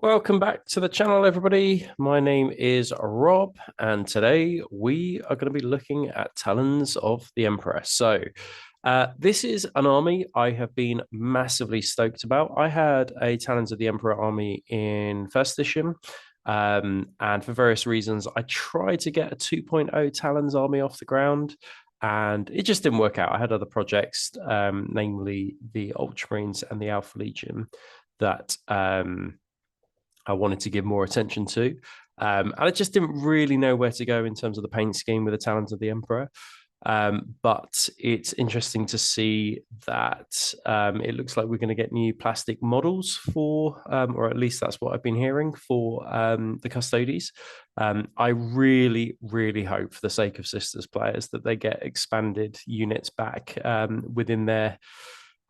Welcome back to the channel, everybody. My name is Rob, and today we are going to be looking at Talons of the Emperor. This is an army I have been massively stoked about. I had a Talons of the Emperor army in first edition, and for various reasons, I tried to get a 2.0 Talons army off the ground, and it just didn't work out. I had other projects, namely the Ultramarines and the Alpha Legion, that I wanted to give more attention to. And I just didn't really know where to go in terms of the paint scheme with the Talons of the Emperor. But it's interesting to see that it looks like we're going to get new plastic models for, or at least that's what I've been hearing for the Custodes. I really, really hope, for the sake of Sisters players, that they get expanded units back within their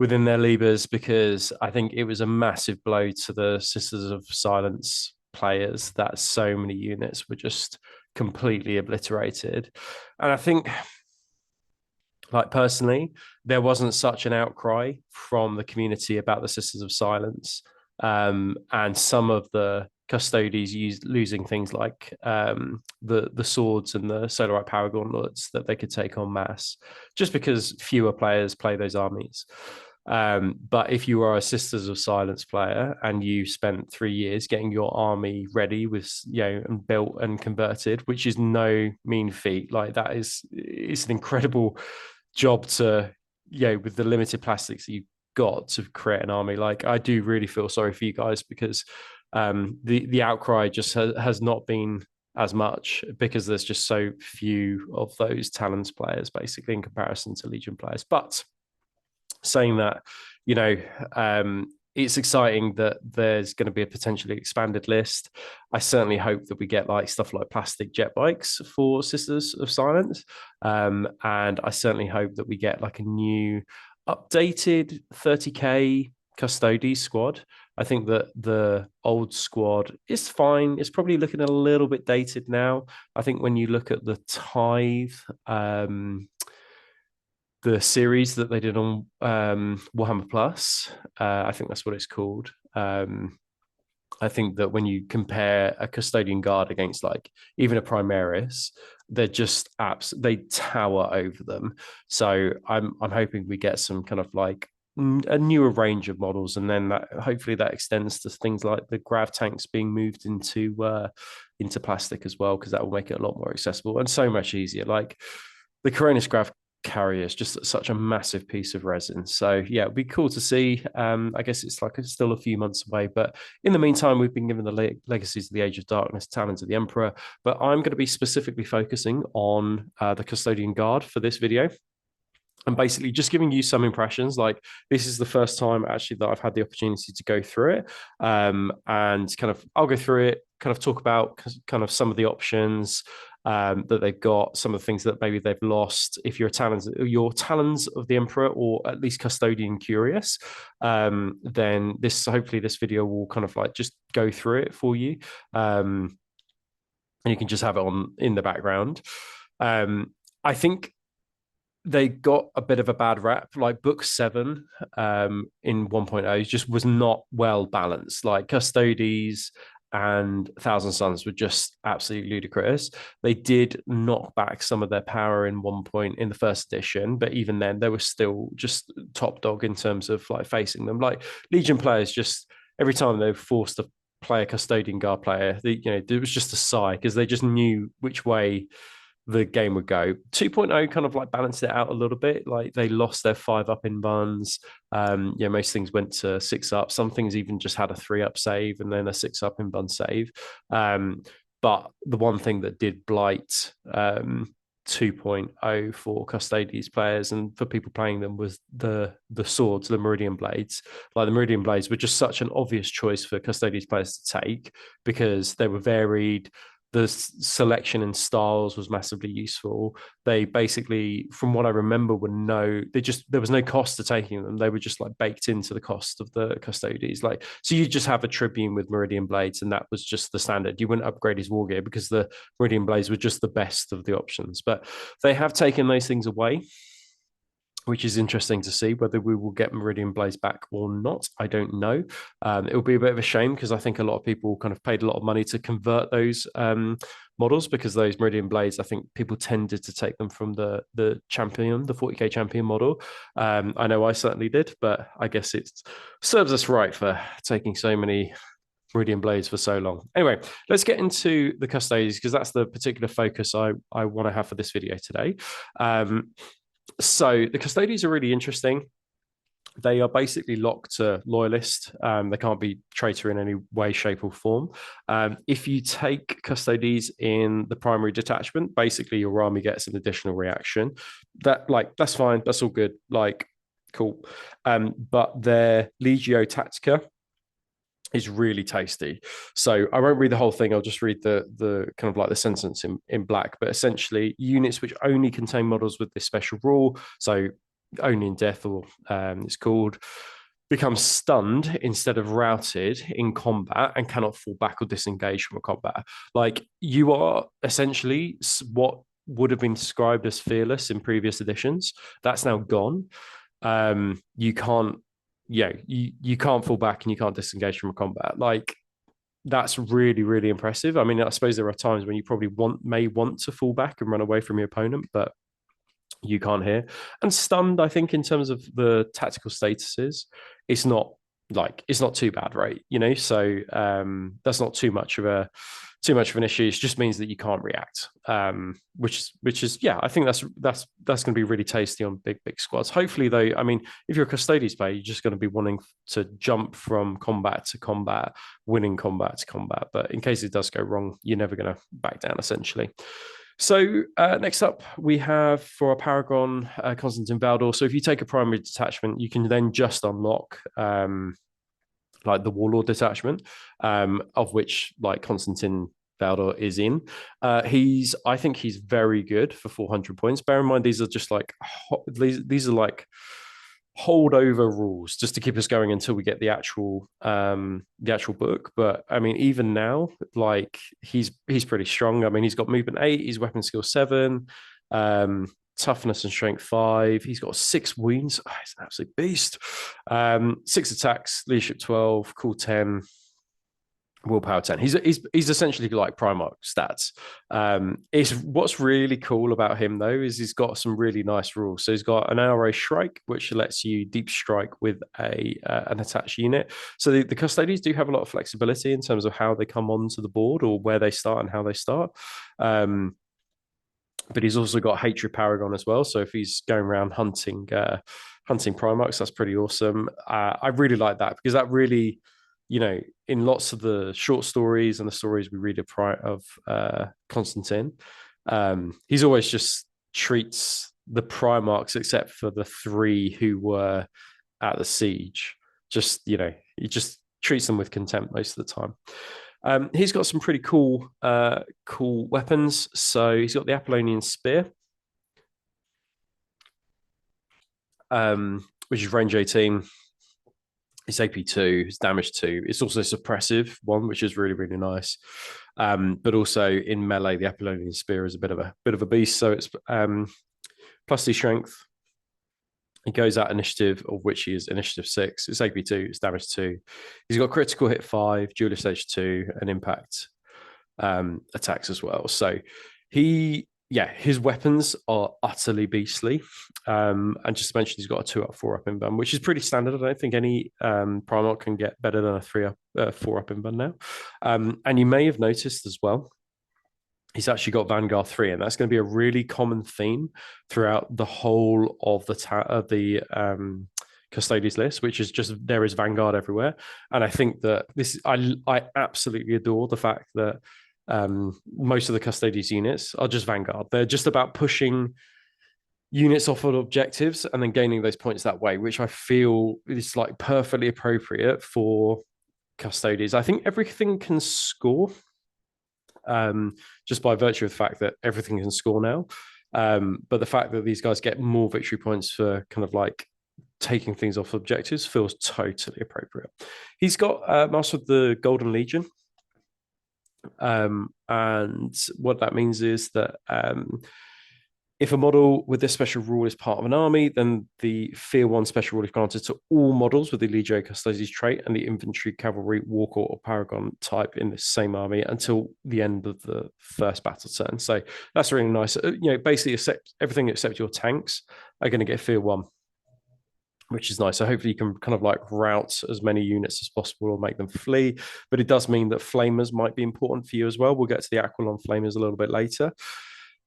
Libers, because I think it was a massive blow to the Sisters of Silence players that so many units were just completely obliterated. And I think, like, personally, there wasn't such an outcry from the community about the Sisters of Silence, and some of the Custodes losing things like the swords and the Solarite Power Gauntlets that they could take en masse, just because fewer players play those armies. But if you are a Sisters of Silence player and you spent 3 years getting your army ready with, and built and converted, which is no mean feat, like it's an incredible job to, with the limited plastics that you've got, to create an army. Like, I do really feel sorry for you guys, because the outcry just has not been as much, because there's just so few of those Talons players, basically, in comparison to Legion players. But saying that, it's exciting that there's going to be a potentially expanded list. I certainly hope that we get like stuff like plastic Jetbikes for Sisters of Silence, and I certainly hope that we get like a new updated 30k Custodes squad. I think that the old squad is fine. It's probably looking a little bit dated now. I think when you look at the Tithe, the series that they did on Warhammer Plus, I think that's what it's called. I think that when you compare a Custodian Guard against like even a Primaris, they're just they tower over them. So I'm hoping we get some kind of like a newer range of models, and then that hopefully that extends to things like the grav tanks being moved into plastic as well, because that will make it a lot more accessible and so much easier. Like, the Coronis grav carrier is just such a massive piece of resin. So yeah, it'd be cool to see. I guess it's like still a few months away, but in the meantime, we've been given the Legacies of the Age of Darkness, Talons of the Emperor. But I'm going to be specifically focusing on the Custodian Guard for this video, and basically just giving you some impressions. Like, this is the first time actually that I've had the opportunity to go through it, and kind of I'll go through it, kind of talk about kind of some of the options that they've got, some of the things that maybe they've lost. If you're Talons of the Emperor, or at least Custodian curious, then hopefully this video will kind of like just go through it for you, and you can just have it on in the background. I think they got a bit of a bad rap. Like, book 7 in 1.0 just was not well balanced. Like, Custodes and Thousand Suns were just absolutely ludicrous. They did knock back some of their power in one point in the first edition, but even then they were still just top dog in terms of like facing them. Like, Legion players, just every time they were forced to play a Custodian Guard player, it was just a sigh, because they just knew which way the game would go. 2.0 kind of like balanced it out a little bit. Like, they lost their 5-up in buns. Most things went to 6-up. Some things even just had a 3-up save and then a 6-up in bun save. But the one thing that did blight 2.0 for Custodes players and for people playing them was the swords, the Meridian Blades. Like, the Meridian Blades were just such an obvious choice for Custodes players to take, because they were varied. The selection in styles was massively useful. They basically, from what I remember, there was no cost to taking them. They were just like baked into the cost of the Custodes. Like, so you just have a Tribune with Meridian Blades, and that was just the standard. You wouldn't upgrade his war gear, because the Meridian Blades were just the best of the options. But they have taken those things away. which is interesting to see. Whether we will get Meridian Blades back or not, I don't know. It will be a bit of a shame because I think a lot of people kind of paid a lot of money to convert those models, because those Meridian Blades, I think people tended to take them from the champion, the 40k champion model. I know I certainly did, but I guess it serves us right for taking so many Meridian Blades for so long. Anyway, let's get into the Custodes, because that's the particular focus I want to have for this video today. So the Custodes are really interesting. They are basically locked to loyalist. They can't be traitor in any way, shape, or form. If you take Custodes in the primary detachment, basically your army gets an additional reaction. That's fine. That's all good. Like, cool. But their Legio Tactica is really tasty. So I won't read the whole thing. I'll just read the kind of like the sentence in black. But essentially, units which only contain models with this special rule, so only in death, or it's called, become stunned instead of routed in combat and cannot fall back or disengage from a combat. Like, you are essentially what would have been described as fearless in previous editions. That's now gone. You can't you can't fall back and you can't disengage from a combat. Like, that's really, really impressive. I mean, I suppose there are times when you probably may want to fall back and run away from your opponent, but you can't here. And stunned, I think, in terms of the tactical statuses, it's not too bad, right? So that's not too much of an issue. It just means that you can't react, which is I think that's going to be really tasty on big squads. Hopefully, though, I mean, if you're a Custodes player, you're just going to be wanting to jump from combat to combat, winning combat to combat. But in case it does go wrong, you're never going to back down, essentially. So next up, we have for our Paragon, Constantin Valdor. So if you take a primary detachment, you can then just unlock like the Warlord detachment, of which like Constantin Valdor is in. I think he's very good for 400 points. Bear in mind, these are just like these are like holdover rules just to keep us going until we get the actual book. But I mean, even now, like he's pretty strong. I mean, he's got movement 8, he's weapon skill 7, toughness and strength 5. He's got 6 wounds. Oh, he's an absolute beast. 6 attacks, leadership 12, cool 10, willpower 10. He's essentially like Primarch stats. It's what's really cool about him though is he's got some really nice rules. So he's got an arrow strike, which lets you deep strike with an attached unit. So the Custodes do have a lot of flexibility in terms of how they come onto the board or where they start and how they start. But he's also got Hatred Paragon as well. So if he's going around hunting Primarchs, that's pretty awesome. I really like that because that really, in lots of the short stories and the stories we read of Constantine, he's always just treats the Primarchs, except for the 3 who were at the siege, he just treats them with contempt most of the time. He's got some pretty cool weapons. So he's got the Apollonian Spear, which is range 18. It's AP 2, it's damage 2. It's also a suppressive one, which is really, really nice. But also in melee, the Apollonian Spear is a bit of a beast. So it's +2 strength. He goes at initiative, of which he is initiative 6. It's AP 2, it's damage 2. He's got critical hit 5, duelist edge 2, and impact attacks as well. So his weapons are utterly beastly. And just to mention, he's got a 2-up, 4-up invuln, which is pretty standard. I don't think any Primarch can get better than a 3-up, 4-up invuln now. And you may have noticed as well, he's actually got Vanguard 3, and that's going to be a really common theme throughout the whole of the Custodes list, which is just there is Vanguard everywhere. And I think that I absolutely adore the fact that most of the Custodes units are just Vanguard. They're just about pushing units off of objectives and then gaining those points that way, which I feel is like perfectly appropriate for Custodes. I think everything can score. Just by virtue of the fact that everything can score now. But the fact that these guys get more victory points for kind of like taking things off objectives feels totally appropriate. He's got Master of the Golden Legion. And what that means is that If a model with this special rule is part of an army, then the Fear 1 special rule is granted to all models with the Legio Custodes trait and the infantry, cavalry, walker, or paragon type in the same army until the end of the first battle turn. So that's really nice. Basically, everything except your tanks are going to get Fear 1, which is nice. So hopefully you can kind of like route as many units as possible or make them flee. But it does mean that flamers might be important for you as well. We'll get to the Aquilon flamers a little bit later.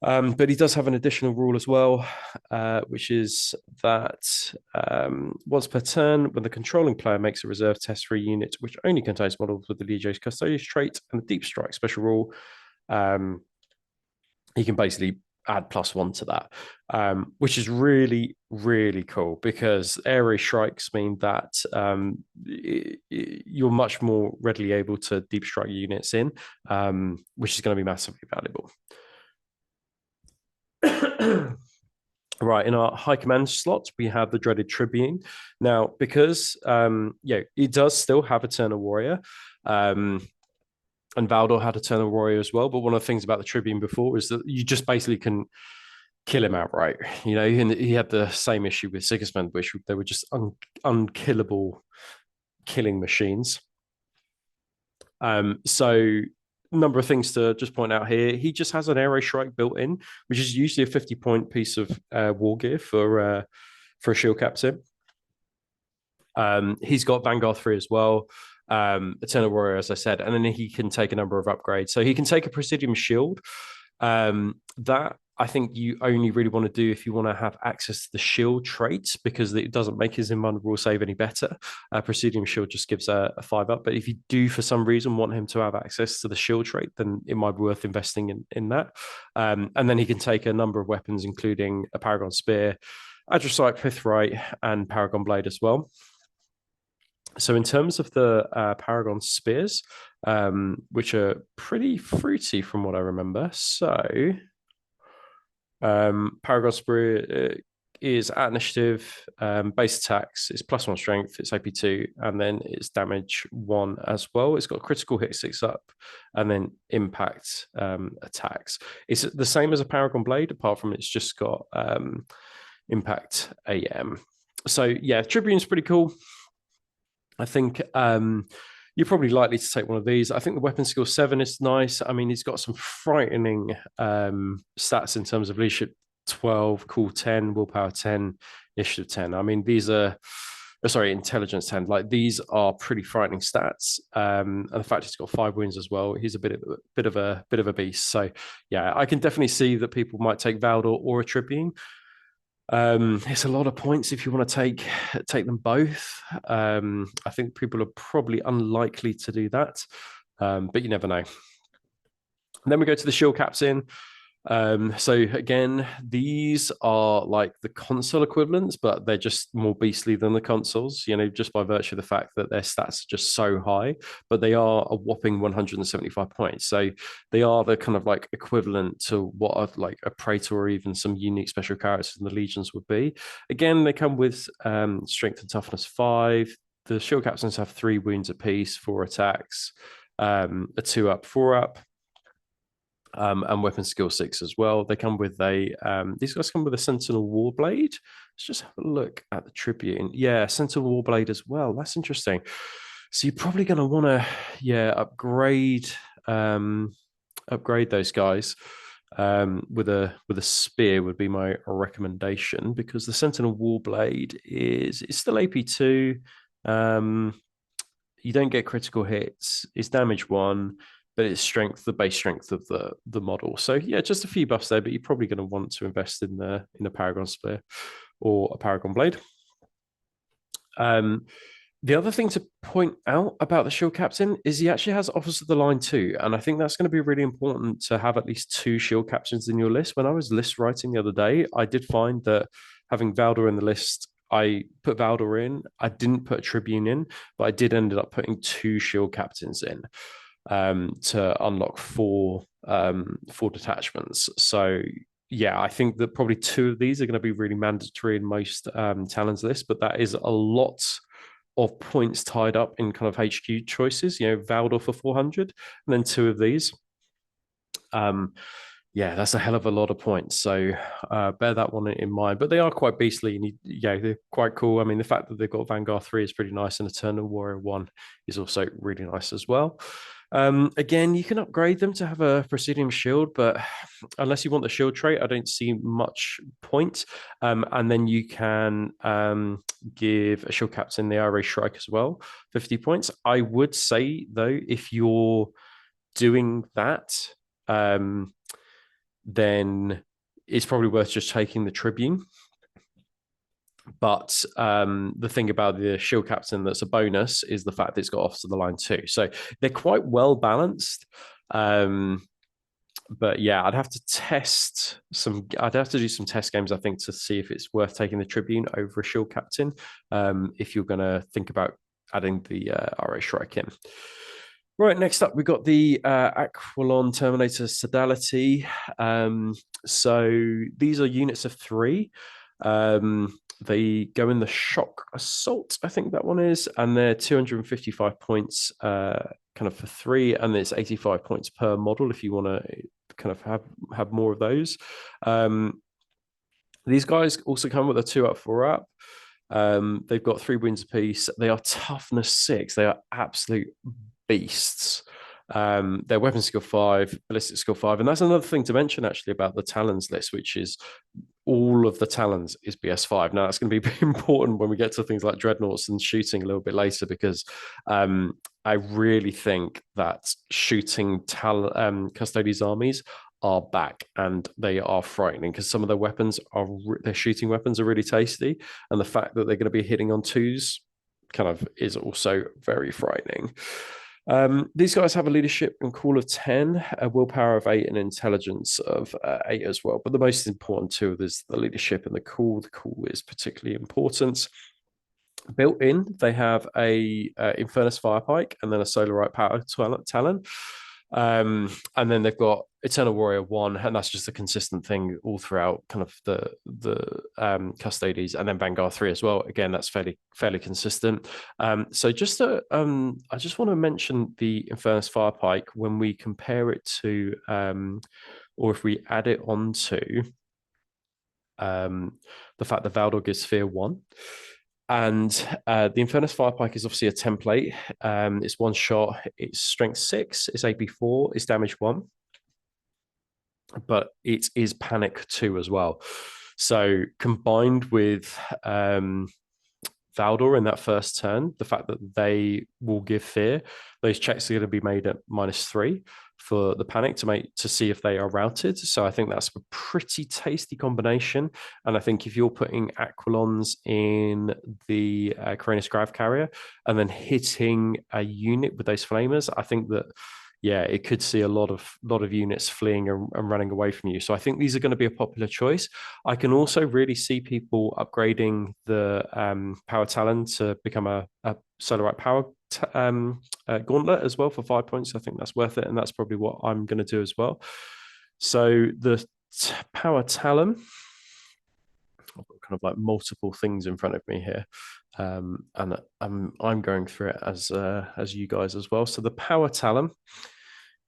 But he does have an additional rule as well, which is that once per turn, when the controlling player makes a reserve test for a unit which only contains models with the Legio's Custodes trait and the Deep Strike special rule, he can basically add +1 to that, which is really, really cool because area strikes mean that you're much more readily able to deep strike units in, which is going to be massively valuable. Right, in our high command slot, we have the dreaded Tribune. Now, because it does still have Eternal Warrior, and Valdor had Eternal Warrior as well. But one of the things about the Tribune before is that you just basically can kill him outright. And he had the same issue with Sigismund, which they were just unkillable killing machines. So number of things to just point out here. He just has an arrow strike built in, which is usually a 50-point piece of war gear for a shield captain. He's got Vanguard 3 as well, Eternal Warrior, as I said, and then he can take a number of upgrades. So he can take a Presidium Shield. That I think you only really want to do if you want to have access to the shield traits, because it doesn't make his invulnerable save any better. Presidium Shield just gives a 5-up. But if you do, for some reason, want him to have access to the shield trait, then it might be worth investing in that. And then he can take a number of weapons, including a Paragon Spear, Adrocyte, Pithright, and Paragon Blade as well. So in terms of the Paragon Spears, which are pretty fruity from what I remember. So Paragon Spear is at initiative, base attacks, it's +1 strength, it's AP2, and then it's damage 1 as well. It's got critical hit 6-up, and then impact attacks. It's the same as a Paragon Blade, apart from it's just got impact AM. So yeah, Tribune's pretty cool. I think you're probably likely to take one of these. I think the weapon skill 7 is nice. I mean, he's got some frightening stats in terms of leadership 12, cool 10, willpower 10, initiative 10. I mean, these are, intelligence 10. Like, these are pretty frightening stats. And the fact he's got 5 wounds as well, he's a bit of a beast. So yeah, I can definitely see that people might take Valdor or a Tribune. It's a lot of points if you want to take them both. I think people are probably unlikely to do that, but you never know. And then we go to the shield captain. So again, these are like the console equivalents, but they're just more beastly than the consoles, just by virtue of the fact that their stats are just so high, but they are a whopping 175 points. So they are the kind of like equivalent to what like a Praetor or even some unique special characters in the legions would be. Again, they come with strength and toughness 5. The shield captains have 3 wounds apiece, 4 attacks, a 2-up, 4-up. And weapon skill 6 as well. They come with these guys come with a Sentinel Warblade. Let's just have a look at the Tribune. Yeah, Sentinel Warblade as well. That's interesting. So you're probably going to want to, upgrade those guys. With a spear would be my recommendation, because the Sentinel Warblade it's still AP2. You don't get critical hits. It's damage 1. But it's strength, the base strength of the model. So yeah, just a few buffs there, but you're probably going to want to invest in a Paragon Spear or a Paragon Blade. The other thing to point out about the shield captain is he actually has Officer of the Line too, and I think that's going to be really important to have at least 2 shield captains in your list. When I was list writing the other day, I did find that having Valdor in the list, I put Valdor in. I didn't put a Tribune in, but I did end up putting 2 shield captains in to unlock 4 detachments. So yeah, I think that probably 2 of these are going to be really mandatory in most Talons lists, but that is a lot of points tied up in kind of HQ choices. Valdor for 400, and then 2 of these. Yeah, that's a hell of a lot of points. So bear that one in mind. But they are quite beastly, and yeah, they're quite cool. I mean, the fact that they've got Vanguard 3 is pretty nice, and Eternal Warrior 1 is also really nice as well. Again, you can upgrade them to have a Presidium Shield, but unless you want the shield trait, I don't see much point. And then you can give a shield captain the IRA Shrike as well, 50 points. I would say, though, if you're doing that, then it's probably worth just taking the Tribune. But the thing about the shield captain that's a bonus is the fact that it's got Officer of the Line too. So they're quite well balanced. But yeah, I'd have to do some test games, I think, to see if it's worth taking the Tribune over a shield captain, if you're going to think about adding the RA Shrike in. Right, next up, we've got the Aquilon Terminators Sodality. So these are units of 3. They go in the Shock Assault, I think that one is, and they're 255 points kind of for 3, and it's 85 points per model if you want to kind of have more of those. These guys also come with a 2-up, 4-up. They've got 3 wounds apiece. They are toughness 6. They are absolute beasts. Their weapon skill 5, ballistic skill 5, and that's another thing to mention actually about the Talons list, which is all of the Talons is BS5. Now that's going to be important when we get to things like Dreadnoughts and shooting a little bit later, because I really think that shooting Custodes armies are back, and they are frightening because some of their weapons are their shooting weapons are really tasty, and the fact that they're going to be hitting on 2s kind of is also very frightening. These guys have a leadership and call of 10, a willpower of 8, and intelligence of 8 as well. But the most important 2 is the leadership and the call. The call is particularly important. Built in, they have a Infernus Firepike and then a Solarite Power Talon. And then they've got Eternal Warrior 1, and that's just a consistent thing all throughout kind of the Custodes, and then Vanguard 3 as well. Again, that's fairly consistent. So just I just want to mention the Infernus Firepike when we compare it to, or if we add it onto the fact that Valdor gives Fear 1. And the Infernus Firepike is obviously a template. It's 1 shot. It's strength 6. It's AP 4. It's damage 1. But it is panic 2 as well. So combined with Valdor in that first turn, the fact that they will give fear, those checks are going to be made at -3 for the panic to see if they are routed. So I think that's a pretty tasty combination. And I think if you're putting Aquilons in the Caranus Grav Carrier and then hitting a unit with those flamers, I think that, yeah, it could see a lot of units fleeing and running away from you. So I think these are going to be a popular choice. I can also really see people upgrading the Power Talon to become a Solarite Power Gauntlet as well for 5 points. I think that's worth it, and that's probably what I'm going to do as well. So the Power Talon, I've got kind of like multiple things in front of me here, and I'm going through it as you guys as well. So the Power Talon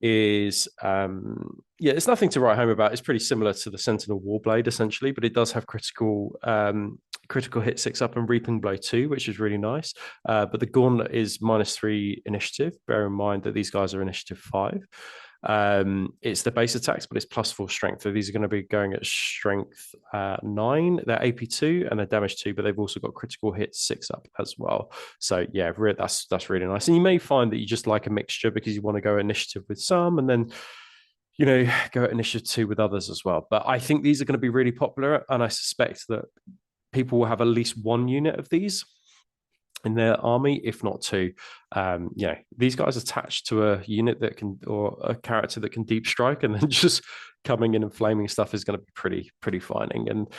is yeah, it's nothing to write home about. It's pretty similar to the Sentinel Warblade essentially, but it does have critical hit 6-up and Reaping Blow 2, which is really nice. But the Gauntlet is -3 initiative. Bear in mind that these guys are initiative 5. It's the base attacks, but it's +4 strength. So these are going to be going at strength 9. They're AP 2 and they're damage 2, but they've also got critical hit 6-up as well. So yeah, that's really nice. And you may find that you just like a mixture because you want to go initiative with some, and then go at initiative 2 with others as well. But I think these are going to be really popular, and I suspect that people will have at least 1 unit of these in their army, if not 2. These guys attached to a unit that can, or a character that can deep strike, and then just coming in and flaming stuff is going to be pretty frightening. And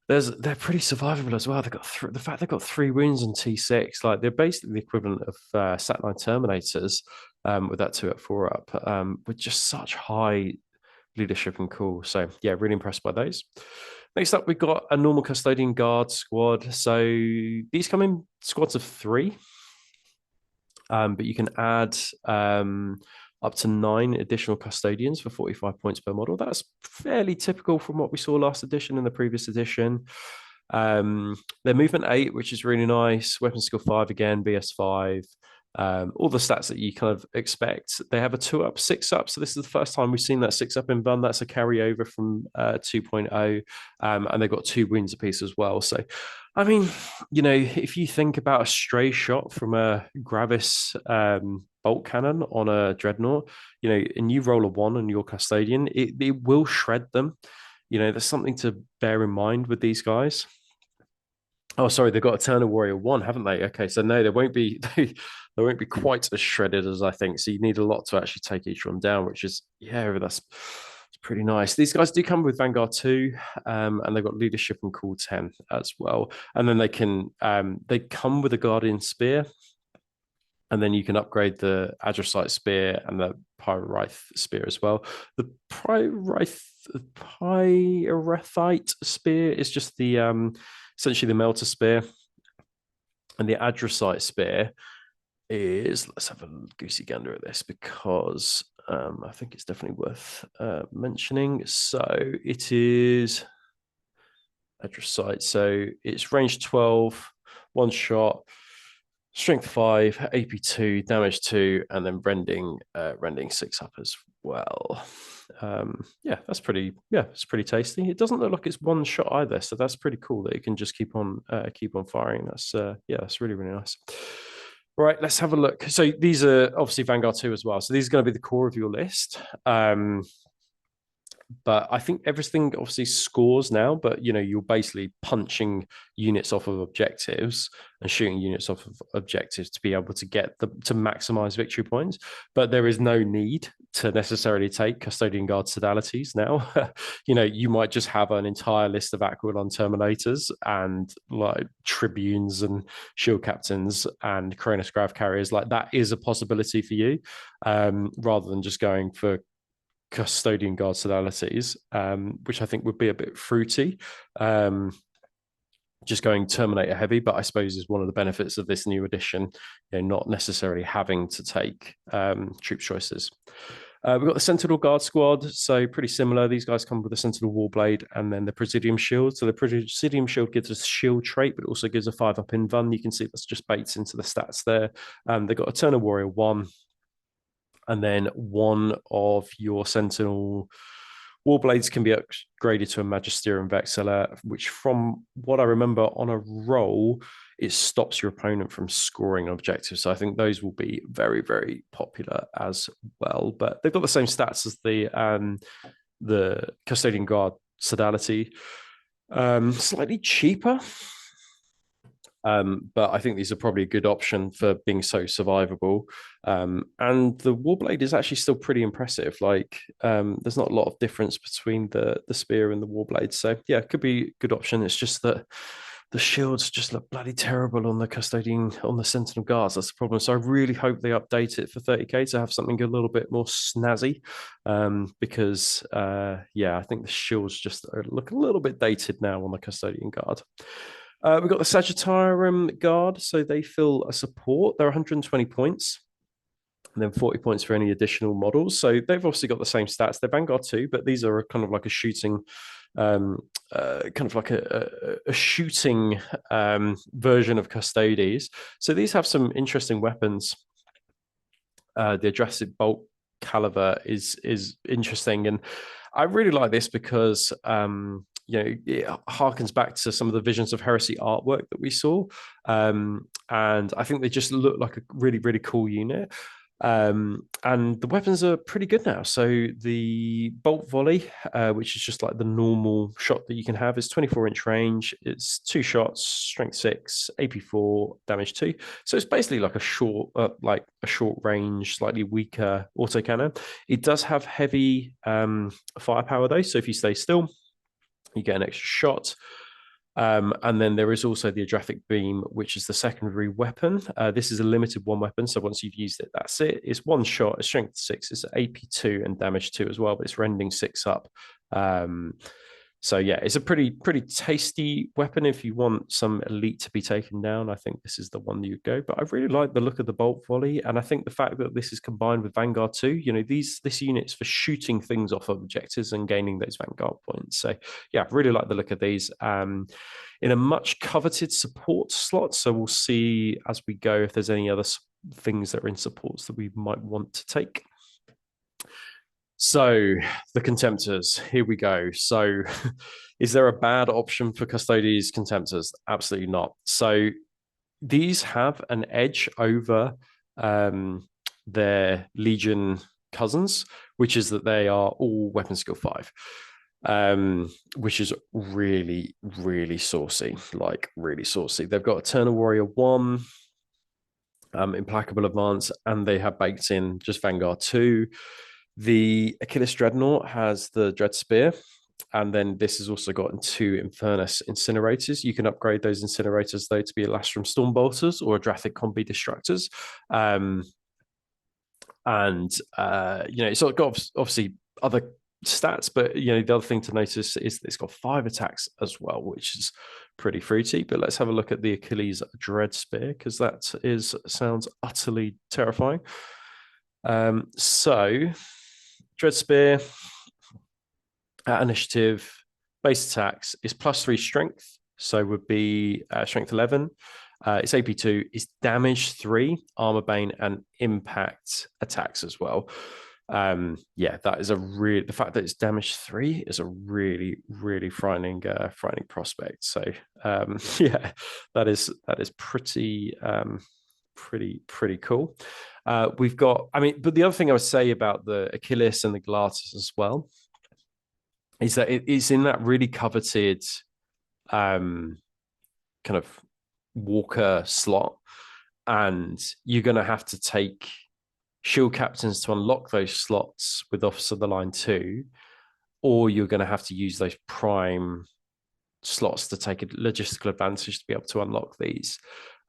they're pretty survivable as well. They've got the fact they've got 3 wounds and T6, like they're basically the equivalent of Satellite Terminators with that 2-up, 4-up, with just such high leadership and cool. So yeah, really impressed by those. Next up, we've got a normal Custodian Guard squad. So these come in squads of 3, but you can add up to 9 additional custodians for 45 points per model. That's fairly typical from what we saw last edition and the previous edition. Their movement 8, which is really nice. Weapon skill 5 again, BS5. All the stats that you kind of expect. They have a 2-up, 6-up. So this is the first time we've seen that 6-up in Bun. That's a carryover from 2.0. And they've got 2 wounds apiece as well. So, I mean, you know, if you think about a stray shot from a Gravis bolt cannon on a Dreadnought, you know, and you roll a 1 on your Custodian, it will shred them. You know, there's something to bear in mind with these guys. Oh, sorry, they've got Eternal Warrior 1, haven't they? Okay, so no, they won't be they won't be quite as shredded as I think. So you need a lot to actually take each one down, which is that's pretty nice. These guys do come with Vanguard 2, and they've got Leadership and Cool 10 as well. And then they come with a Guardian Spear. And then you can upgrade the Adrasite Spear and the Pyrithite Spear as well. The Pyrithite Spear is just the essentially the Melter Spear. And the Adrasite Spear is, let's have a goosey gander at this because I think it's definitely worth mentioning. So it is Adrasite. So it's range 12, 1 shot. Strength 5, AP 2, damage 2, and then rending 6 up as well. It's pretty tasty. It doesn't look like it's 1 shot either, so that's pretty cool that it can just keep on firing. That's really, really nice. Right, let's have a look. So these are obviously Vanguard 2 as well. So these are going to be the core of your list. But I think everything obviously scores now, but you know, you're basically punching units off of objectives and shooting units off of objectives to be able to get to maximize victory points. But there is no need to necessarily take Custodian Guard Sodalities now. You know, you might just have an entire list of Aquilon Terminators and like Tribunes and Shield Captains and Cronus Grav Carriers. Like that is a possibility for you, rather than just going for Custodian Guard Sodalities, which I think would be a bit fruity. Just going Terminator heavy, but I suppose is one of the benefits of this new edition, you know, not necessarily having to take troop choices. We've got the Sentinel Guard Squad, so pretty similar. These guys come with the Sentinel Warblade and then the Presidium Shield. So the Presidium Shield gives us shield trait, but also gives a 5-up in Vun. You can see that's just baits into the stats there. They've got Eternal Warrior 1, and then one of your Sentinel Warblades can be upgraded to a Magisterium Vexilla, which from what I remember on a roll, it stops your opponent from scoring an objective. So I think those will be very, very popular as well. But they've got the same stats as the Custodian Guard Sodality. Slightly cheaper. But I think these are probably a good option for being so survivable. And the Warblade is actually still pretty impressive. Like, there's not a lot of difference between the spear and the Warblade. So yeah, it could be a good option. It's just that the shields just look bloody terrible on the Sentinel Guards. That's the problem. So I really hope they update it for 30k to have something a little bit more snazzy. Because I think the shields just look a little bit dated now on the Custodian Guard. We've got the Sagittarium Guard, so they fill a support. They're 120 points, and then 40 points for any additional models. So they've obviously got the same stats. They're Vanguard 2, but these are kind of like a shooting, kind of like a shooting version of Custodes. So these have some interesting weapons. The Adrastic Bolt Caliber is interesting, and I really like this because it harkens back to some of the Visions of Heresy artwork that we saw. And I think they just look like a really, really cool unit. And the weapons are pretty good now. So the Bolt Volley, which is just like the normal shot that you can have, is 24-inch range. It's 2 shots, strength 6, AP 4, damage 2. So it's basically like a short range, slightly weaker autocannon. It does have heavy firepower though. So if you stay still, you get an extra shot. And then there is also the Adrastic Beam, which is the secondary weapon. This is a limited 1 weapon, so once you've used it, that's it. It's 1 shot, it's strength 6, it's AP 2 and damage 2 as well, but it's rending 6 up. So yeah, it's a pretty tasty weapon if you want some elite to be taken down. I think this is the one you go. But I really like the look of the bolt volley, and I think the fact that this is combined with Vanguard 2. You know, this unit's for shooting things off of objectives and gaining those Vanguard points. So yeah, I really like the look of these. In a much coveted support slot. So we'll see as we go if there's any other things that are in supports that we might want to take. So the Contemptors, here we go. So is there a bad option for Custodes Contemptors? Absolutely not. So these have an edge over their Legion cousins, which is that they are all weapon skill 5, which is really, really saucy, like really saucy. They've got Eternal Warrior 1, Implacable Advance, and they have baked in just Vanguard 2. The Achilles Dreadnought has the Dread Spear, and then this has also got 2 Infernus Incinerators. You can upgrade those Incinerators, though, to be Elastrum Stormbolters or Adrathic Combi Destructors. You know, it's got obviously other stats, but you know, the other thing to notice is it's got 5 attacks as well, which is pretty fruity. But let's have a look at the Achilles Dread Spear, because that sounds utterly terrifying. So Dread Spear at initiative, base attacks is +3 strength, so would be strength 11. It's AP2, it's damage 3, armor bane, and impact attacks as well. Yeah, that is the fact that it's damage 3 is a really, really frightening prospect. So yeah, that is pretty cool. We've got, I mean, but the other thing I would say about the Achilles and the Galatas as well is that it's in that really coveted kind of walker slot, and you're going to have to take shield captains to unlock those slots with Officer of the Line 2, or you're going to have to use those prime slots to take a logistical advantage to be able to unlock these.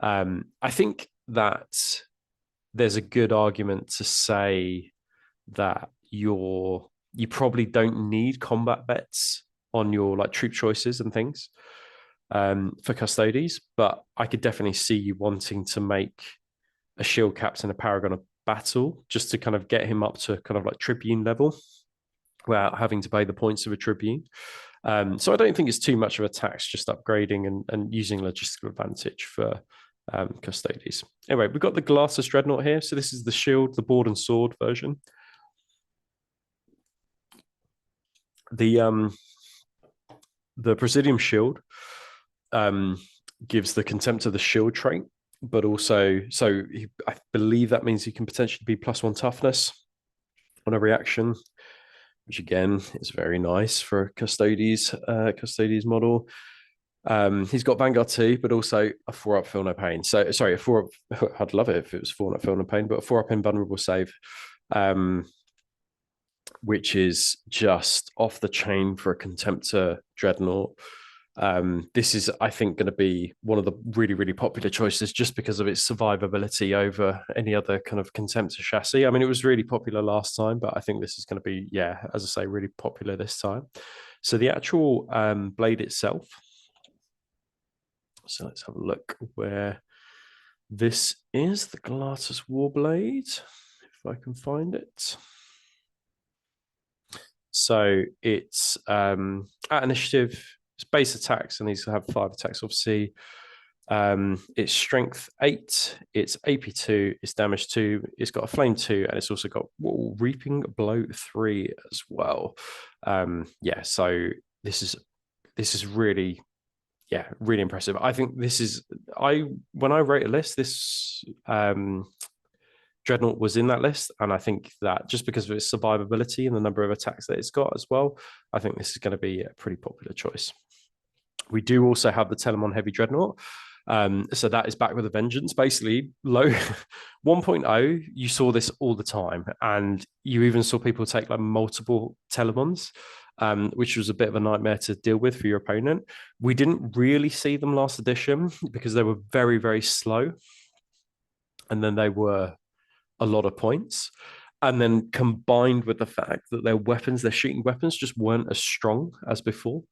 I think that there's a good argument to say that you probably don't need combat bets on your like troop choices and things for Custodes, but I could definitely see you wanting to make a shield captain a paragon of battle just to kind of get him up to kind of like Tribune level without having to pay the points of a Tribune. So I don't think it's too much of a tax just upgrading and using logistical advantage for Custodes. Anyway, we've got the Glacis Dreadnought here. So this is the shield, the board and sword version. The Presidium shield gives the Contempt of the Shield trait, but also, I believe that means he can potentially be +1 toughness on a reaction, which again is very nice for a Custodes model. He's got Vanguard 2, but also a 4-up Feel No Pain. So sorry, a 4-up. I'd love it if it was 4-up Feel No Pain, but a 4-up Invulnerable Save, which is just off the chain for a Contemptor Dreadnought. This is, I think, going to be one of the really, really popular choices just because of its survivability over any other kind of Contemptor chassis. I mean, it was really popular last time, but I think this is going to be, yeah, as I say, really popular this time. So the actual blade itself. So let's have a look where this is, the Galatas Warblade, if I can find it. So it's at initiative, it's base attacks, and these have 5 attacks, obviously. It's strength 8, it's AP2, it's damage 2, it's got a flame 2, and it's also got reaping blow 3 as well. Yeah, so this is really, yeah, really impressive. I think this is, when I wrote a list, this Dreadnought was in that list, and I think that just because of its survivability and the number of attacks that it's got as well, I think this is going to be a pretty popular choice. We do also have the Telemon Heavy Dreadnought. So that is back with a vengeance. Basically, low 1.0, you saw this all the time, and you even saw people take like multiple Telemons, which was a bit of a nightmare to deal with for your opponent. We didn't really see them last edition because they were very, very slow, and then they were a lot of points. And then combined with the fact that their weapons, their shooting weapons, just weren't as strong as before,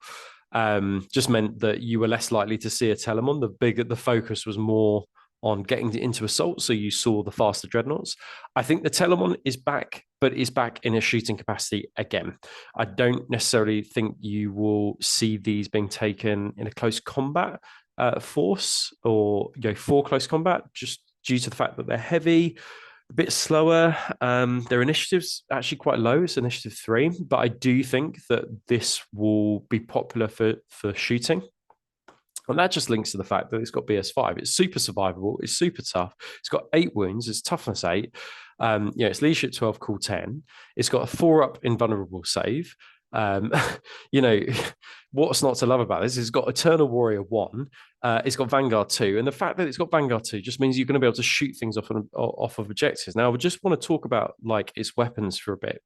just meant that you were less likely to see a Telemon. The focus was more on getting into assault, so you saw the faster Dreadnoughts. I think the Telemon is back, but is back in a shooting capacity again. I don't necessarily think you will see these being taken in a close combat force or for close combat, just due to the fact that they're heavy, a bit slower. Their initiative's actually quite low. It's initiative 3, but I do think that this will be popular for shooting. And that just links to the fact that it's got BS5. It's super survivable. It's super tough. It's got 8 wounds. It's toughness 8. It's leadership 12, cool 10. It's got a 4-up invulnerable save. What's not to love about this? It's got Eternal Warrior 1. It's got Vanguard 2. And the fact that it's got Vanguard 2 just means you're going to be able to shoot things off of objectives. Now, I just want to talk about like its weapons for a bit,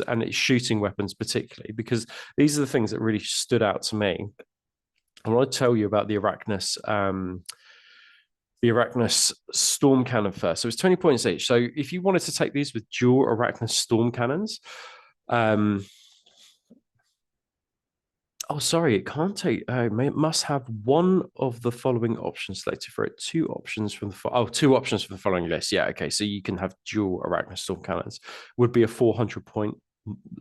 and its shooting weapons particularly, because these are the things that really stood out to me. I want to tell you about the Arachnus Storm Cannon first. So it's 20 points each. So if you wanted to take these with dual Arachnus Storm Cannons, it can't take. It must have one of the following options selected for it. 2 options from the 2 options from the following list. Yeah, okay. So you can have dual Arachnus Storm Cannons. Would be a 400 point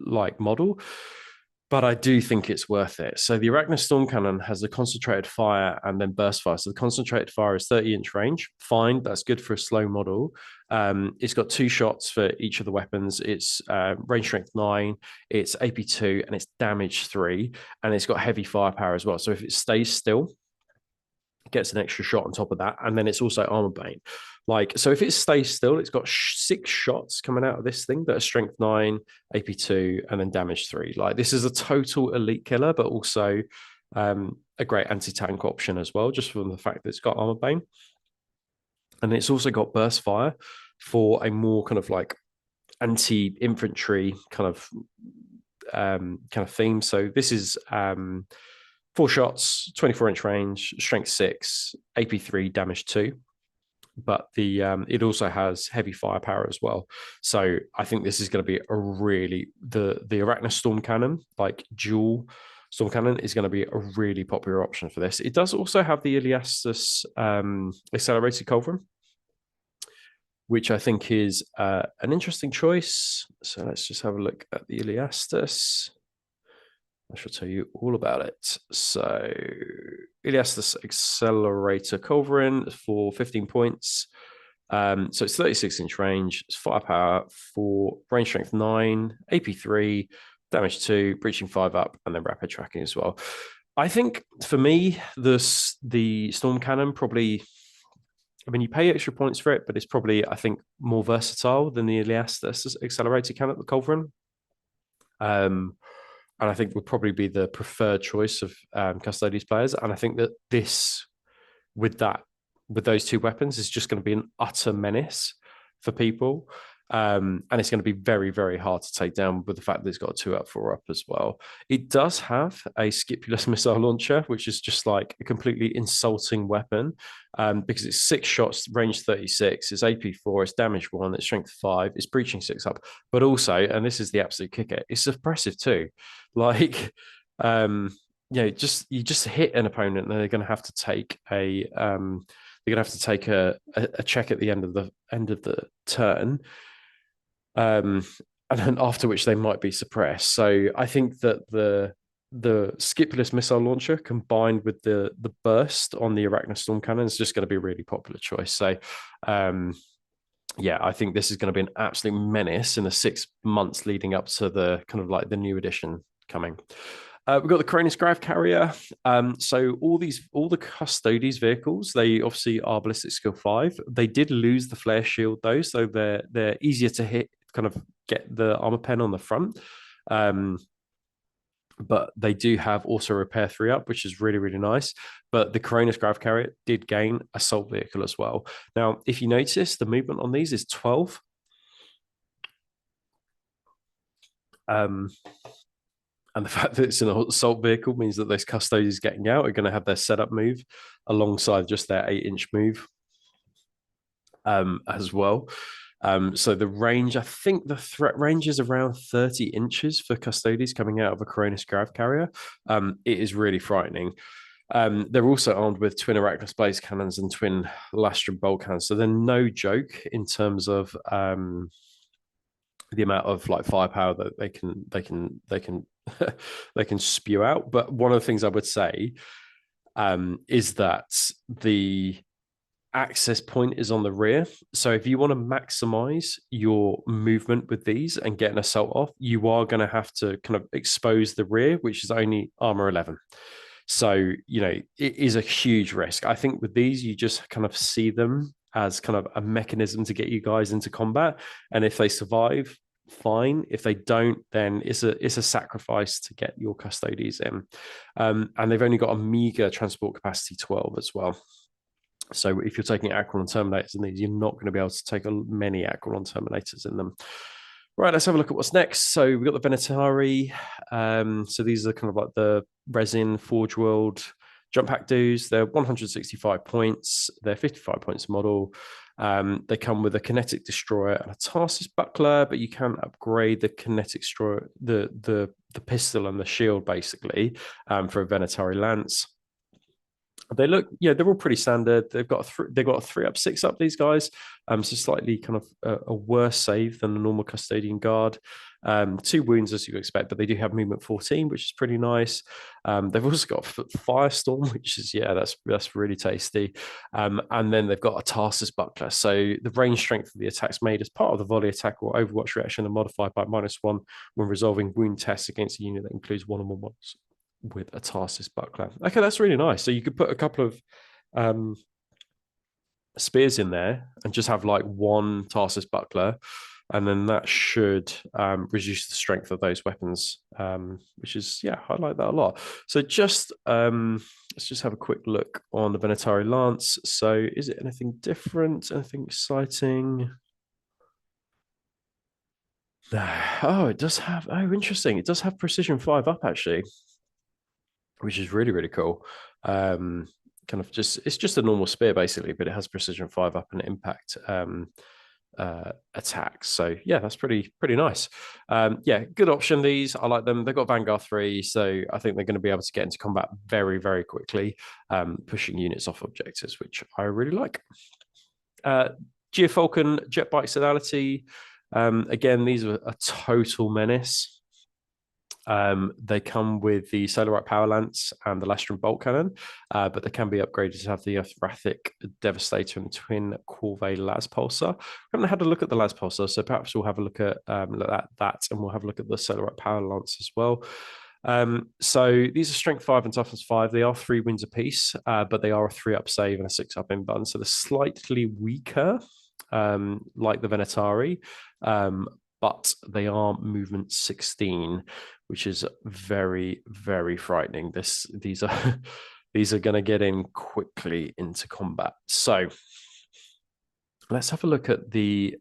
like model. But I do think it's worth it. So the Arachnus Storm Cannon has a concentrated fire and then burst fire. So the concentrated fire is 30-inch range. Fine, that's good for a slow model. It's got 2 shots for each of the weapons. It's range strength 9, it's AP 2, and it's damage 3. And it's got heavy firepower as well. So if it stays still, it gets an extra shot on top of that. And then it's also armor bane. So if it stays still, it's got 6 shots coming out of this thing that are strength 9, AP 2, and then damage 3. This is a total elite killer, but also a great anti-tank option as well, just from the fact that it's got armor bane. And it's also got burst fire for a more kind of like anti-infantry kind of theme. So this is 4 shots, 24-inch range, strength 6, AP 3, damage 2. But it also has heavy firepower as well. So I think this is going to be a really the Arachnus Storm Cannon, like dual Storm Cannon, is going to be a really popular option for this. It does also have the Iliastus accelerated culverin, which I think is an interesting choice. So let's just have a look at the Iliastus. I shall tell you all about it. So Iliastus Accelerator Culverin for 15 points. So it's 36-inch range, it's firepower for range strength 9, AP 3, damage 2, breaching 5 up, and then rapid tracking as well. I think for me, the Storm Cannon probably, you pay extra points for it, but it's probably, I think, more versatile than the Iliastus Accelerator Cannon, the Culverin. And I think would probably be the preferred choice of Custodes players. And I think that this, with those 2 weapons, is just going to be an utter menace for people. And it's going to be very, very hard to take down with the fact that it's got a 2-up, 4-up as well. It does have a Scipulus missile launcher, which is just like a completely insulting weapon because it's 6 shots, range 36, it's AP 4, it's damage 1, it's strength 5, it's breaching 6 up. But also, and this is the absolute kicker, it's suppressive too. You just hit an opponent and they're going to have to take a check at the end of the turn. And then after which they might be suppressed. So I think that the Scipulus missile launcher combined with the burst on the Arachnus Storm Cannon is just going to be a really popular choice. So I think this is going to be an absolute menace in the 6 months leading up to the kind of like the new edition coming. We've got the Cronus Grav Carrier. So all the Custodes vehicles, they obviously are ballistic skill 5. They did lose the flare shield though, so they're easier to hit, kind of get the armor pen on the front. But they do have also repair 3-up, which is really, really nice. But the Cronus Grav Carrier did gain assault vehicle as well. Now, if you notice, the movement on these is 12. And the fact that it's an assault vehicle means that those Custodes getting out are going to have their setup move alongside just their 8-inch move as well. So the range, I think the threat range is around 30 inches for Custodes coming out of a Coronis Grav carrier. It is really frightening. They're also armed with twin Arachnus blaze cannons and twin Lastrum bolt cannons, so they're no joke in terms of the amount of like firepower that they can they can spew out. But one of the things I would say is that the access point is on the rear. So if you want to maximize your movement with these and get an assault off, you are going to have to kind of expose the rear, which is only armor 11. So, you know, it is a huge risk. I think with these, you just kind of see them as kind of a mechanism to get you guys into combat. And if they survive, fine. If they don't, then it's a sacrifice to get your Custodes in. And they've only got a meager transport capacity 12 as well. So if you're taking Aquilon Terminators in these, you're not going to be able to take many Aquilon Terminators in them. Right, let's have a look at what's next. So we've got the Venatari. So these are kind of like the resin Forge World jump pack dues. They're 165 points. They're 55 points a model. They come with a kinetic destroyer and a Tarsus buckler, but you can upgrade the kinetic destroyer, the pistol and the shield basically for a Venatari lance. They look, yeah, they're all pretty standard. They've got a 3-up, 6-up. These guys, so slightly kind of a worse save than a normal Custodian Guard. 2 wounds as you expect, but they do have movement 14, which is pretty nice. They've also got Firestorm, which is that's really tasty. And then they've got a Tarsus buckler. So the range strength of the attack's made as part of the volley attack or Overwatch reaction and modified by -1 when resolving wound tests against a unit that includes 1-on-1 models with a Tarsus buckler. Okay, that's really nice. So you could put a couple of spears in there and just have like 1 Tarsus buckler, and then that should reduce the strength of those weapons, which is, yeah, I like that a lot. So just let's just have a quick look on the Venatari Lance. So is it anything different, anything exciting? Oh, it does have, oh, interesting. It does have precision 5-up actually, which is really, really cool. Kind of just, it's just a normal spear basically, but it has precision 5-up and impact attacks. So yeah, that's pretty nice. Yeah, good option. These, I like them. They've got Vanguard 3, so I think they're going to be able to get into combat very, very quickly, pushing units off objectives, which I really like. Geofalcon Jetbike Sodality. Again, these are a total menace. They come with the Solarite Power Lance and the Lastrum Bolt Cannon, but they can be upgraded to have the Earthrathic Devastator and Twin Corvée Las Pulsar. We haven't had a look at the Las Pulsar, so perhaps we'll have a look at that, and we'll have a look at the Solarite Power Lance as well. So these are Strength 5 and Toughness 5. They are 3 wins apiece, but they are a 3-up save and a 6-up in button, so they're slightly weaker, like the Venatari, but they are movement 16, which is very, very frightening. These are going to get in quickly into combat. So let's have a look at the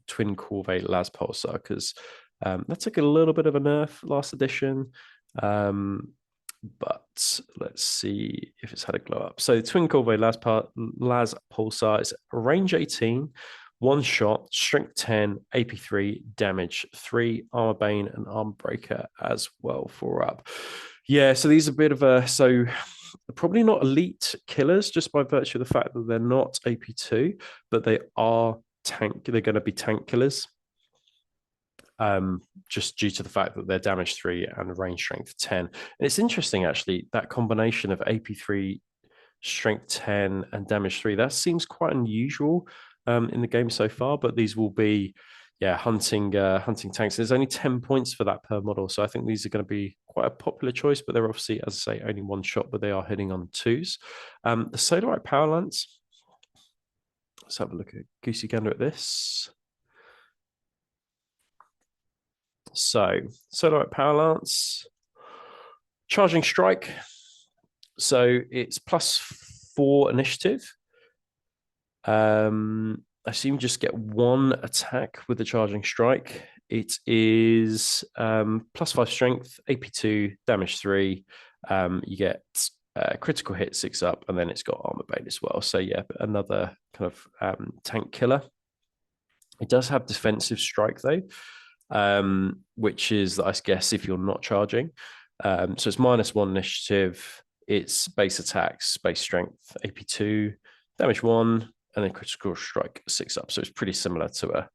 Twin Corvée Las Pulsar, because that took a little bit of a nerf last edition. But let's see if it's had a glow up. So the Twin Corvée Las Pulsar is range 18, 1 shot, strength 10, AP 3, damage 3, armor bane, and armor breaker as well, 4-up. Yeah, so these are a bit of a, so probably not elite killers just by virtue of the fact that they're not AP 2, but they are they're going to be tank killers. Just due to the fact that they're damage 3 and range strength 10. And it's interesting, actually, that combination of AP 3, strength 10, and damage 3. That seems quite unusual in the game so far, but these will be, yeah, hunting tanks. There's only 10 points for that per model, so I think these are going to be quite a popular choice, but they're obviously, as I say, only 1 shot, but they are hitting on 2s. The Solarite Power Lance. Let's have a look at Goosey Gander at this. So, Solarite Power Lance, Charging Strike. So it's +4 initiative. I assume you just get 1 attack with the Charging Strike. It is +5 strength, AP 2, damage 3. You get critical hit 6-up, and then it's got armor bane as well. So yeah, another kind of tank killer. It does have defensive strike though, which is, I guess, if you're not charging. So it's -1 initiative. It's base attacks, base strength, AP2, damage 1, and then critical strike 6 up. So it's pretty similar to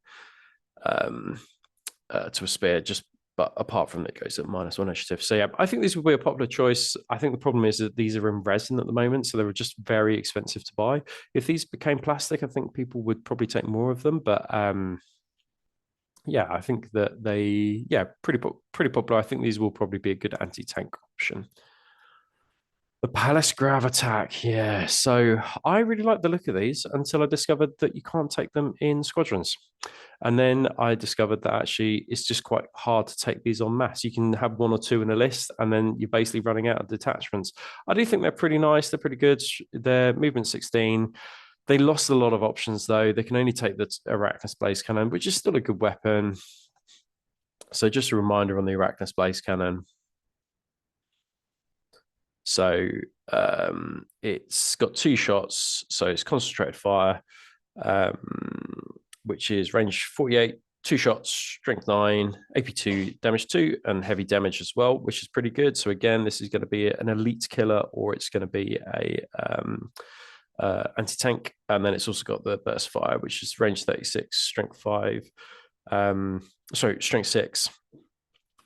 a spear, just but apart from that, it goes at -1 initiative. So yeah, I think this would be a popular choice. I think the problem is that these are in resin at the moment, so they were just very expensive to buy. If these became plastic, I think people would probably take more of them. But yeah, I think that pretty popular. I think these will probably be a good anti-tank option. The Palace Grav attack, yeah. So I really like the look of these until I discovered that you can't take them in squadrons. And then I discovered that actually it's just quite hard to take these en masse. You can have 1 or 2 in a list, and then you're basically running out of detachments. I do think they're pretty nice. They're pretty good. They're movement 16. They lost a lot of options, though. They can only take the Arachnus Blaze Cannon, which is still a good weapon. So just a reminder on the Arachnus Blaze Cannon. So it's got 2 shots. So it's concentrated fire, which is range 48, 2 shots, strength 9, AP2, damage 2, and heavy damage as well, which is pretty good. So again, this is going to be an elite killer, or it's going to be a anti-tank. And then it's also got the burst fire, which is range 36, strength 5, strength 6.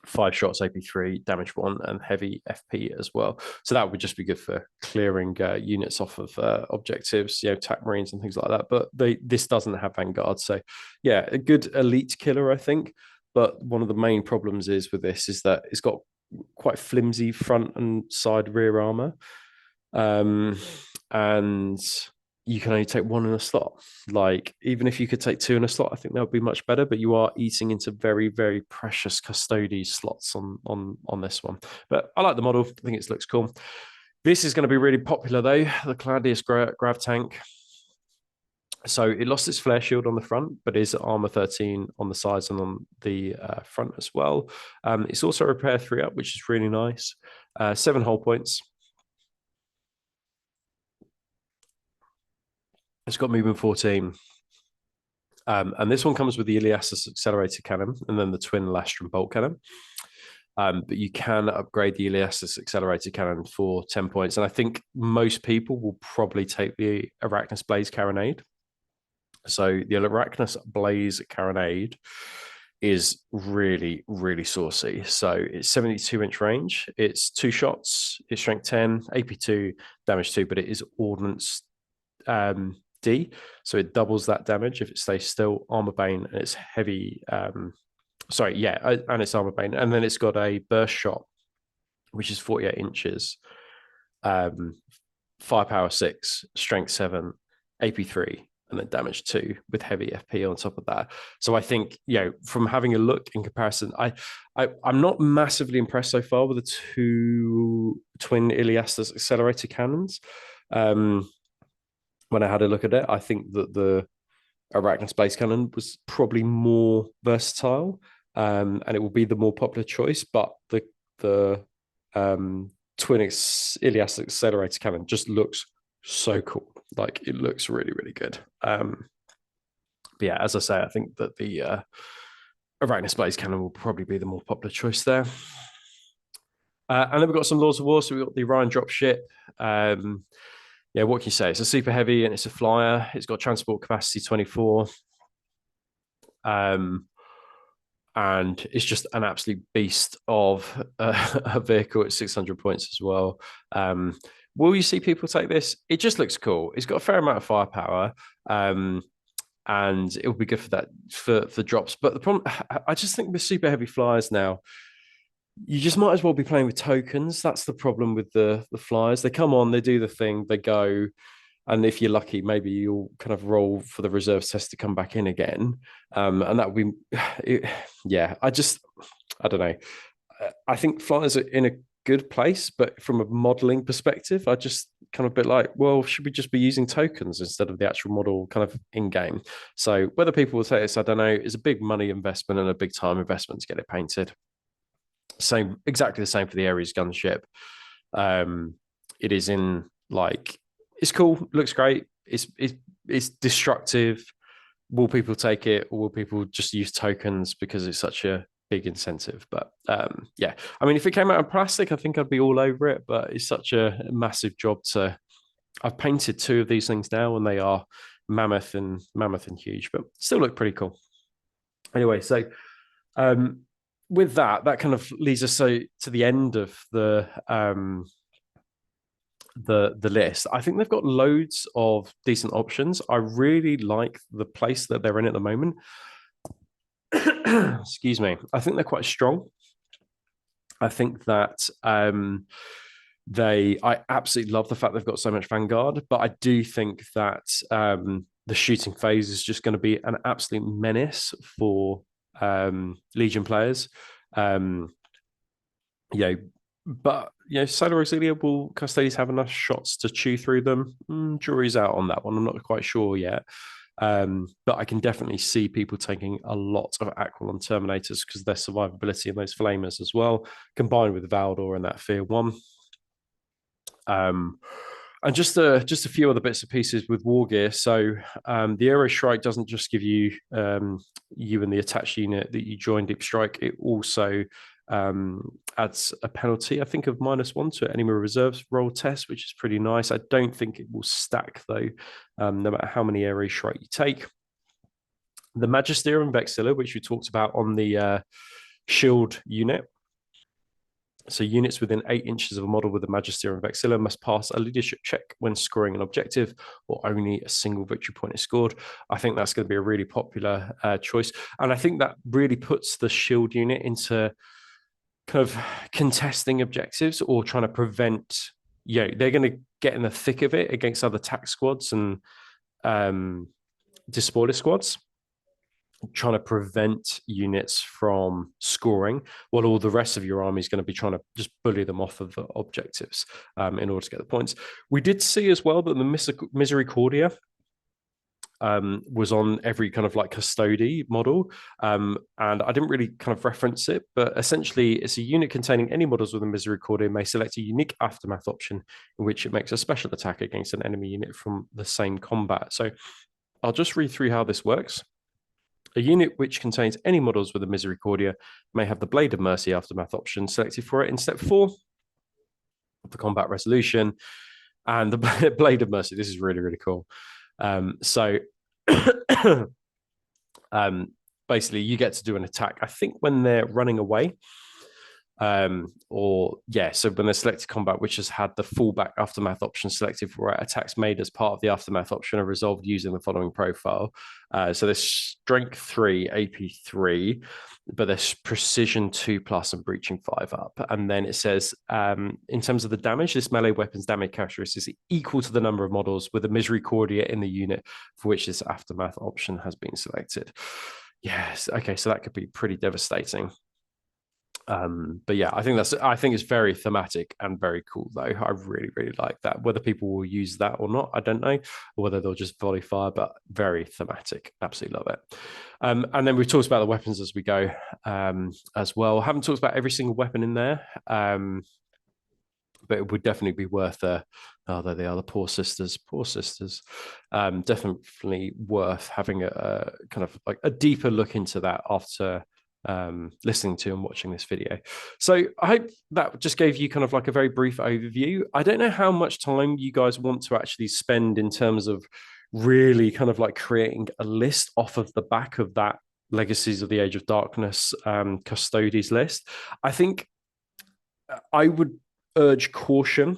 5 shots, AP3, damage 1, and heavy FP as well. So that would just be good for clearing units off of objectives, attack marines and things like that. But this doesn't have Vanguard. So yeah, a good elite killer, I think. But one of the main problems is with this is that it's got quite flimsy front and side rear armor. And you can only take 1 in a slot. Like, even if you could take 2 in a slot, I think that would be much better. But you are eating into very, very precious Custodes slots on this one. But I like the model. I think it looks cool. This is going to be really popular, though. The Claudius Grav tank. So it lost its flare shield on the front, but is armor 13 on the sides and on the front as well. It's also repair 3 up, which is really nice. 7 hull points. It's got movement 14. And this one comes with the Iliastus accelerated cannon and then the twin Lastrum bolt cannon. But you can upgrade the Iliastus accelerated cannon for 10 points. And I think most people will probably take the Arachnus Blaze Carronade. So the Arachnus Blaze Carronade is really, really saucy. So it's 72-inch range. It's 2 shots. It's strength 10, AP2, damage 2, but it is ordnance D, so it doubles that damage if it stays still. Armor Bane, and it's heavy. And it's Armor Bane, and then it's got a burst shot, which is 48 inches, firepower 6, strength 7, AP3, and then damage 2 with heavy FP on top of that. So I think, from having a look in comparison, I'm not massively impressed so far with the 2 twin Iliastus accelerator cannons. When I had a look at it, I think that the Arachnus Blaze Cannon was probably more versatile, and it will be the more popular choice. But the twin Iliastus accelerator cannon just looks so cool. Like, it looks really, really good. But yeah, as I say, I think that the Arachnus Blaze Cannon will probably be the more popular choice there. And then we've got some Lords of War. So we've got the Orion dropship. Yeah, what can you say? It's a super heavy and it's a flyer. It's got transport capacity 24. And it's just an absolute beast of a vehicle at 600 points as well. Will you see people take this? It just looks cool. It's got a fair amount of firepower. And it will be good for that, for drops. But the problem, I just think with super heavy flyers now, you just might as well be playing with tokens. That's the problem with the flyers. They come on, they do the thing, they go, and if you're lucky, maybe you'll kind of roll for the reserves test to come back in again. And that would be, I don't know. I think flyers are in a good place, but from a modeling perspective, I just kind of a bit like, well, should we just be using tokens instead of the actual model kind of in game? So whether people will say this, I don't know. It's a big money investment and a big time investment to get it painted. Exactly the same for the Ares gunship. It is in, like, it's cool, looks great. It's destructive. will people take it, or will people just use tokens because it's such a big incentive? But yeah, I mean, if it came out in plastic, I think I'd be all over it. But it's such a massive job to. I've painted 2 of these things now, and they are mammoth and huge, but still look pretty cool. Anyway, so with that kind of leads us to the end of the list. I think they've got loads of decent options. I really like the place that they're in at the moment. Excuse me. I think they're quite strong. I think that I absolutely love the fact they've got so much Vanguard, but I do think that the shooting phase is just going to be an absolute menace for Legion players. But Solar Auxilia, will Custodes have enough shots to chew through them? Jury's out on that one. I'm not quite sure yet. But I can definitely see people taking a lot of Aquilon Terminators because their survivability and those flamers as well, combined with Valdor and that Fear 1. And just a few other bits and pieces with war gear. So the Aero Strike doesn't just give you you and the attached unit that you join Deep Strike. It also adds a penalty, I think, of -1 to enemy reserves roll test, which is pretty nice. I don't think it will stack though, no matter how many Aero Strike you take. The Magisterium Vexilla, which we talked about on the shield unit. So units within 8 inches of a model with a Magisterium Vexilla must pass a leadership check when scoring an objective, or only a single victory point is scored. I think that's going to be a really popular choice. And I think that really puts the shield unit into kind of contesting objectives or trying to prevent, they're going to get in the thick of it against other tack squads and despoiler squads, trying to prevent units from scoring, while all the rest of your army is going to be trying to just bully them off of the objectives in order to get the points. We did see as well that the Misericordia was on every kind of like custody model, and I didn't really kind of reference it, but essentially it's a unit containing any models with a Misericordia may select a unique aftermath option in which it makes a special attack against an enemy unit from the same combat. So I'll just read through how this works. A unit which contains any models with a Misericordia may have the Blade of Mercy aftermath option selected for it in step 4 of the combat resolution. And the Blade of Mercy, this is really, really cool. So basically you get to do an attack, I think, when they're running away. So when they're selected combat which has had the fallback aftermath option selected for it, attacks made as part of the aftermath option are resolved using the following profile. So there's strength 3, AP 3, but there's precision 2+ and breaching 5 up. And then it says, in terms of the damage, this melee weapon's damage characteristic is equal to the number of models with a Misericordia in the unit for which this aftermath option has been selected. Yes, okay, so that could be pretty devastating. But yeah, I think it's very thematic and very cool though. I really, really like that. Whether people will use that or not, I don't know, or whether they'll just volley fire, but very thematic. Absolutely love it. And then we've talked about the weapons as we go as well. Haven't talked about every single weapon in there, but it would definitely be worth there they are, the poor sisters. Definitely worth having a kind of like a deeper look into that after listening to and watching this video. So I hope that just gave you kind of like a very brief overview. I don't know how much time you guys want to actually spend in terms of really kind of like creating a list off of the back of that Legacies of the Age of Darkness Custodes list. I think I would urge caution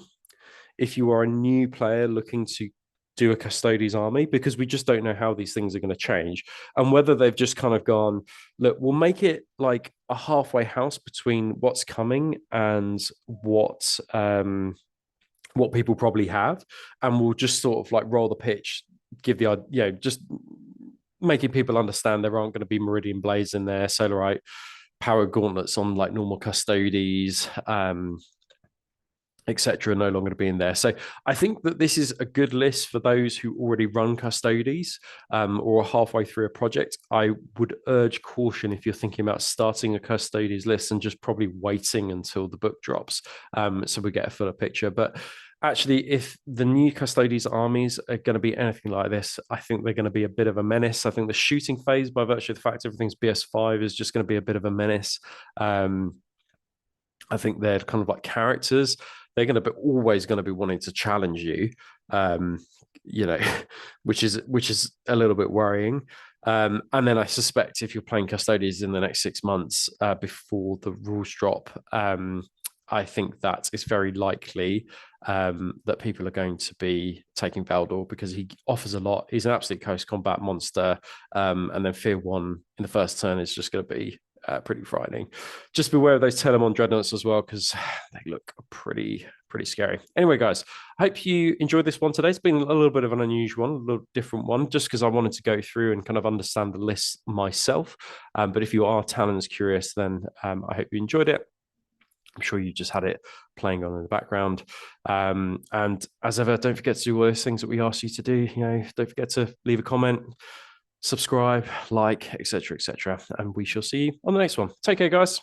if you are a new player looking to do a Custodes army, because we just don't know how these things are going to change and whether they've just kind of gone, look, we'll make it like a halfway house between what's coming and what people probably have, and we'll just sort of like roll the pitch, give the just making people understand there aren't going to be Meridian Blades in there, Solarite power gauntlets on like normal Custodes, etc., no longer to be in there. So I think that this is a good list for those who already run Custodes or are halfway through a project. I would urge caution if you're thinking about starting a Custodes list and just probably waiting until the book drops so we get a fuller picture. But Actually, if the new Custodes armies are going to be anything like this, I think they're going to be a bit of a menace. I think the shooting phase, by virtue of the fact everything's BS5, is just going to be a bit of a menace. I think they're kind of like characters. They're going to be always going to be wanting to challenge you, you know, which is a little bit worrying. And then I suspect if you're playing Custodians in the next 6 months before the rules drop, I think that it's very likely that people are going to be taking Valdor because he offers a lot. He's an absolute close combat monster. And then Fear 1 in the first turn is just going to be pretty frightening. Just beware of those Telemon Dreadnoughts as well, because they look pretty scary. Anyway, guys, I hope you enjoyed this one today. It's been a little bit of an unusual one, a little different one, just because I wanted to go through and kind of understand the list myself. But if you are Talons curious, then I hope you enjoyed it. I'm sure you just had it playing on in the background. And as ever, don't forget to do all those things that we asked you to do. Don't forget to leave a comment, subscribe, like, etc., etc. And we shall see you on the next one. Take care, guys.